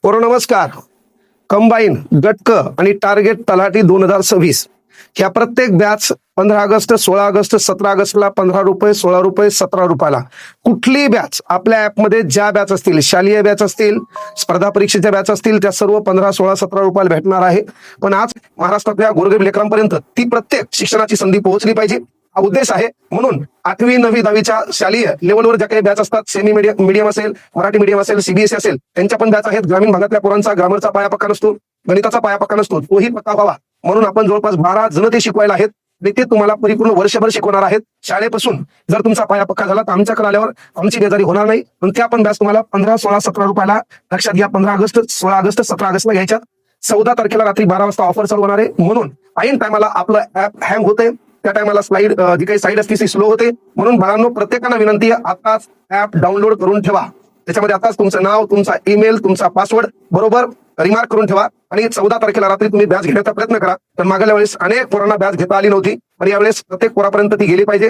पोरो नमस्कार. कंबाईन, गटक आणि टार्गेट तलाठी 2026 ह्या प्रत्येक बॅच 15 ऑगस्ट, 16 ऑगस्ट, 17 ऑगस्टला 15 रुपये, 16 रुपये, 17 रुपयाला कुठलीही बॅच आपल्या ऍपमध्ये ज्या बॅच असतील, शालेय बॅच असतील, स्पर्धा परीक्षेच्या बॅच असतील, त्या सर्व 15, 16, 17 रुपयाला भेटणार आहे. पण आज महाराष्ट्रातल्या गोरगरीब लेकरांपर्यंत ती प्रत्येक शिक्षणाची संधी पोहोचली पाहिजे, हा उद्देश आहे. म्हणून 8वी, 9वी, 10वीच्या शालेय लेवलवर ज्या काही बॅच असतात, सेमी मीडियम असेल, मराठी मीडियम असेल, सीबीएसई असेल, त्यांच्या पण बॅच आहेत. ग्रामीण भागातल्या पोरांचा ग्रामरचा पाया पक्का नसतो, गणिताचा पाया पक्का नसतो, तोही पक्का व्हावा म्हणून आपण जवळपास 12 जण ते शिकवायला आहेत. ते तुम्हाला परिपूर्ण वर्षभर शिकवणार आहेत. शाळेपासून जर तुमचा पाया पक्का झाला तर आमच्याकडे आल्यावर आमची बेजारी होणार नाही. पण त्या पण बॅच तुम्हाला 15, 16, 17 रुपयाला, लक्षात घ्या, 15 ऑगस्ट, 16 ऑगस्ट, 17 ऑगस्टला घ्यायच्या. 14 तारखेला रात्री 12 वाजता ऑफर चालू होणार आहे. म्हणून ऐन टायमाला आपलं ऍप हँग होते, त्या टायमाला स्लाइड जी काही साईड असते ती स्लो होते. म्हणून बाळांनो, प्रत्येकाला विनंती आहे, आताच ऍप डाउनलोड करून ठेवा. त्याच्यामध्ये आताच तुमचं नाव, तुमचा ईमेल, तुमचा पासवर्ड बरोबर रिमार्क करून ठेवा आणि 14 तारखेला रात्री तुम्ही बॅच घेण्याचा प्रयत्न करा. तर मागल्या वेळेस अनेक पोरांना बॅच घेता आली नव्हती, पण यावेळेस प्रत्येक पोरापर्यंत ती गेली पाहिजे.